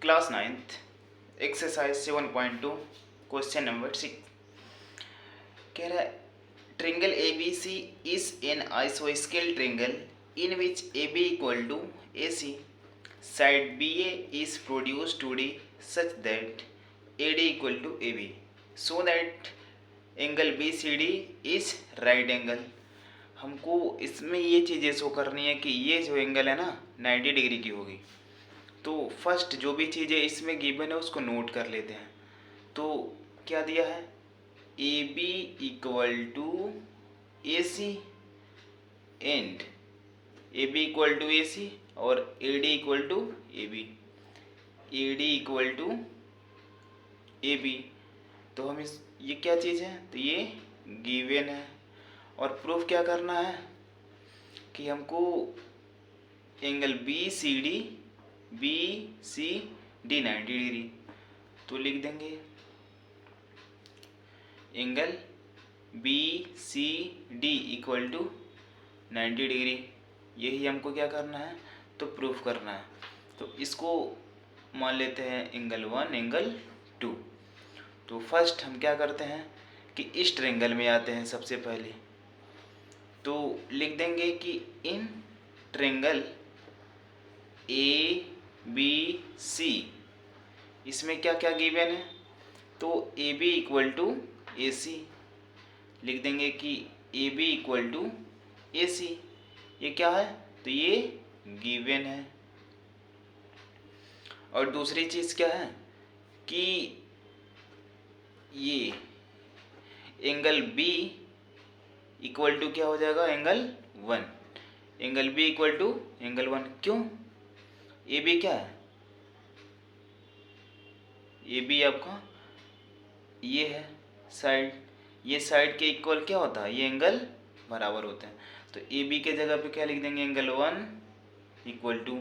Class 9th exercise 7.2 question number 6 कह रहा है triangle A B C is an आइसोस्केल triangle in which A B equal to A C side B A is produced to D such that A D equal to A B so that angle B C D is right angle. हमको इसमें ये चीज़ें show करनी है कि ये जो angle है ना 90 डिग्री की होगी। तो फर्स्ट जो भी चीज़ें इसमें गिवन है उसको नोट कर लेते हैं। तो क्या दिया है, A B equal to A C and A B equal to A C और A D equal to A B, A D equal to A B. तो हम इस ये क्या चीज़ है, तो ये गिवन है। और प्रूफ क्या करना है कि हमको angle B C D 90 degree. तो लिख देंगे angle B C D equal to 90 degree. यही हमको क्या करना है, तो प्रूफ करना है। तो इसको मान लेते हैं एंगल 1 एंगल 2। तो फर्स्ट हम क्या करते हैं कि इस ट्रायंगल में आते हैं सबसे पहले। तो लिख देंगे कि इन ट्रायंगल ए बी सी इसमें क्या क्या गिवन है, तो ए बी इक्वल टू ए सी लिख देंगे कि ए बी इक्वल टू ए सी। ये क्या है, तो ये गिवन है। और दूसरी चीज़ क्या है कि ये एंगल बी इक्वल टू क्या हो जाएगा, angle 1। Angle B equal to angle 1। क्यों, ए बी क्या है, ए बी आपका ये है साइड, ये साइड के इक्वल क्या होता है, ये एंगल बराबर होते हैं। तो ए बी के जगह पे क्या लिख देंगे, एंगल 1 इक्वल टू,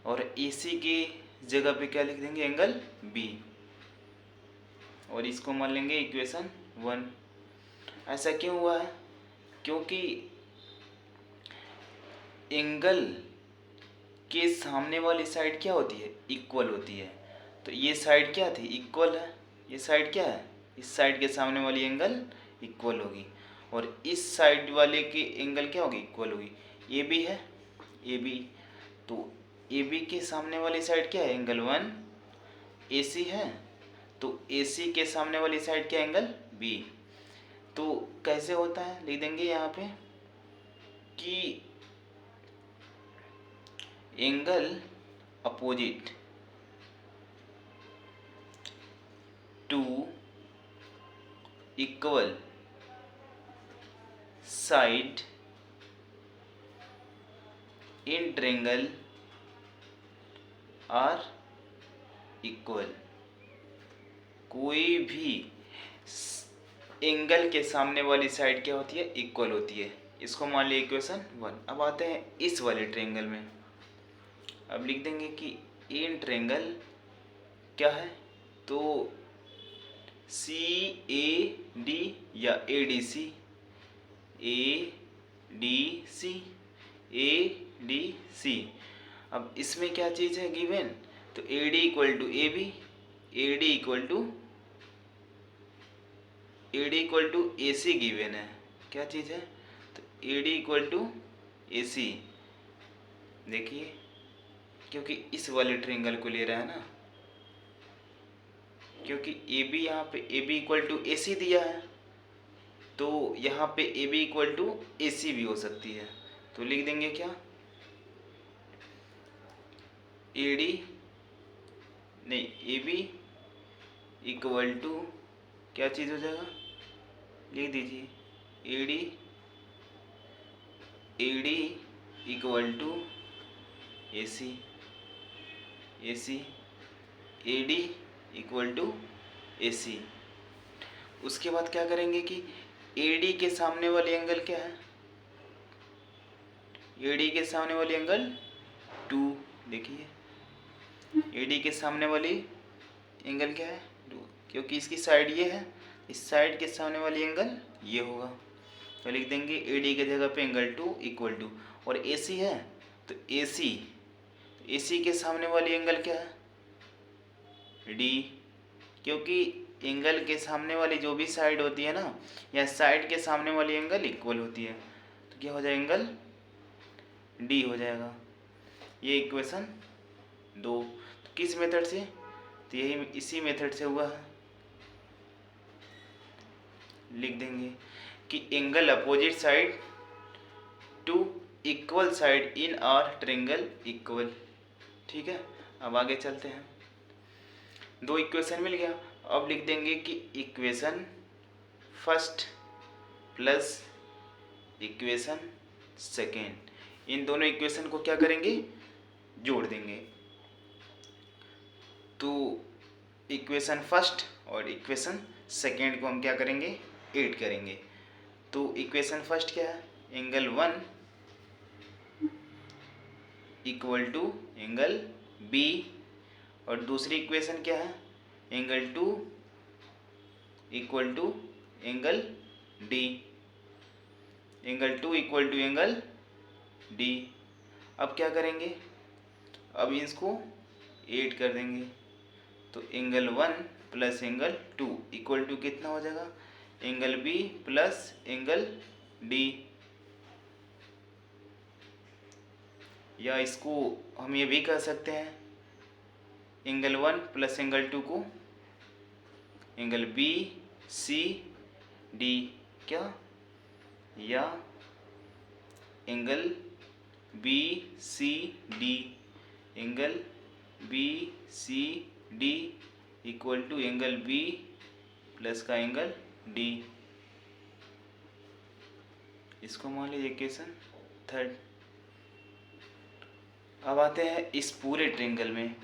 और ए सी की जगह पे क्या लिख देंगे, एंगल बी, और इसको मान लेंगे इक्वेशन 1। ऐसा क्यों हुआ है, क्योंकि एंगल के सामने वाली साइड क्या होती है, इक्वल होती है। तो ये साइड क्या थी, इक्वल है। ये साइड क्या है, इस साइड के सामने वाली एंगल इक्वल होगी, और इस साइड वाले की एंगल क्या होगी, इक्वल होगी। ए बी है, ए बी, तो ए बी के सामने वाली साइड क्या है, एंगल 1। ए सी है, तो ए सी के सामने वाली साइड क्या, एंगल बी। तो कैसे होता है, लिख देंगे यहाँ पे कि angle opposite to equal side in triangle are equal. कोई भी एंगल के सामने वाली साइड क्या होती है, इक्वल होती है। इसको मान लिया इक्वेशन 1। अब आते हैं इस वाले ट्रायंगल में। अब लिख देंगे कि इन ट्रायंगल क्या है, तो सी ए डी या A D C, A D C, A D C. अब इसमें क्या चीज़ है गिवन, तो A D equal to A B, A D equal to A C given है। क्या चीज़ है, तो A D equal to A C. देखिए क्योंकि इस वाले ट्रायंगल को ले रहा है ना, क्योंकि ए बी यहाँ पे ए बी इक्वल टू ए सी दिया है, तो यहाँ पे ए बी इक्वल टू ए सी भी हो सकती है। तो लिख देंगे क्या, ए डी नहीं, ए बी इक्वल टू क्या चीज़ हो जाएगा, लिख दीजिए A D equal to A C, A C, A D equal to A C. उसके बाद क्या करेंगे कि ए डी के सामने वाली एंगल क्या है, ए डी के सामने वाली एंगल 2। देखिए ए डी के सामने वाली एंगल क्या है, 2, क्योंकि इसकी साइड ये है, इस साइड के सामने वाली एंगल ये होगा। तो लिख देंगे ए डी के जगह पे एंगल 2 इक्वल टू, और ए सी है, तो ए सी के सामने वाली एंगल क्या है, डी, क्योंकि एंगल के सामने वाली जो भी साइड होती है ना, या साइड के सामने वाली एंगल इक्वल होती है, तो क्या हो जाएगा, एंगल डी हो जाएगा। ये इक्वेशन 2। तो किस मेथड से, तो यही इसी मेथड से हुआ है। लिख देंगे कि angle opposite side to equal side in are triangle equal. ठीक है, अब आगे चलते हैं। 2 इक्वेशन मिल गया। अब लिख देंगे कि equation first plus equation second, इन दोनों इक्वेशन को क्या करेंगे, जोड़ देंगे। तो इक्वेशन फर्स्ट और इक्वेशन सेकेंड को हम क्या करेंगे, ऐड करेंगे। तो इक्वेशन फर्स्ट क्या है, angle 1 equal to angle B, और दूसरी इक्वेशन क्या है, angle 2 equal to angle D, angle 2 equal to angle D. अब क्या करेंगे, अब इसको ऐड कर देंगे। तो angle 1 plus angle 2 equal to कितना हो जाएगा, angle B plus angle D. या इसको हम ये भी कह सकते हैं, एंगल 1 प्लस एंगल 2 को एंगल बी सी डी, क्या, या angle B C D, angle B C D equal to angle B plus का एंगल डी। इसको मान लीजिए इक्वेशन 3। अब आते हैं इस पूरे ट्रायंगल में,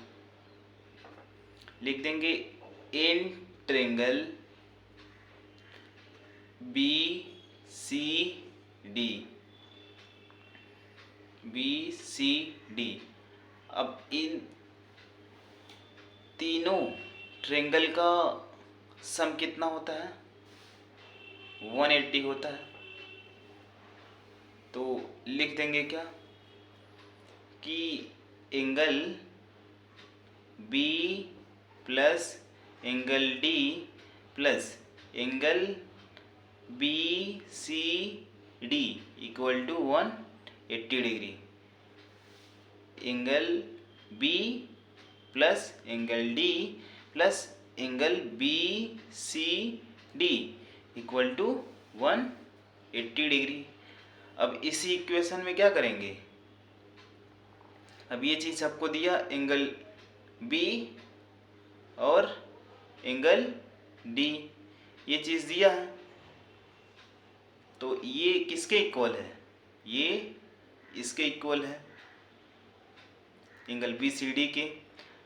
लिख देंगे in triangle B C D, B C D. अब इन तीनों ट्रायंगल का सम कितना होता है, 180 होता है। तो लिख देंगे क्या, कि angle B plus angle D plus angle B C D equal to 180 degree. Angle B plus angle D plus angle B C D equal to 180 degree. अब इसी इक्वेशन में क्या करेंगे, अब ये चीज़ आपको दिया, एंगल बी और एंगल डी, ये चीज़ दिया है, तो ये किसके इक्वल है, ये इसके इक्वल है, एंगल बी सी डी के।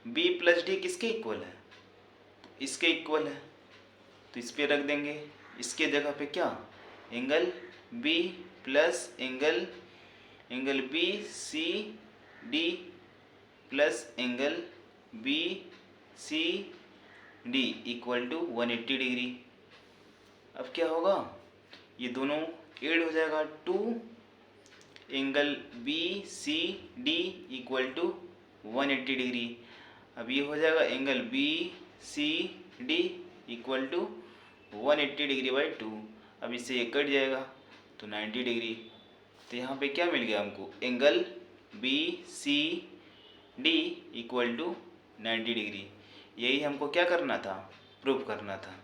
बी प्लस डी किसके इक्वल है, इसके इक्वल है, तो इस पे रख देंगे। इसके जगह पे क्या, angle B plus angle B C D plus angle B C D equal to 180 degree. अब क्या होगा, ये दोनों ऐड हो जाएगा, 2 angle B C D equal to 180 degree. अब ये हो जाएगा angle B C D equal to 180 degree by 2। अब इससे ये कट जाएगा तो 90 डिग्री। तो यहाँ पे क्या मिल गया हमको, angle B C D equal to 90 degree. यही हमको क्या करना था, प्रूफ करना था।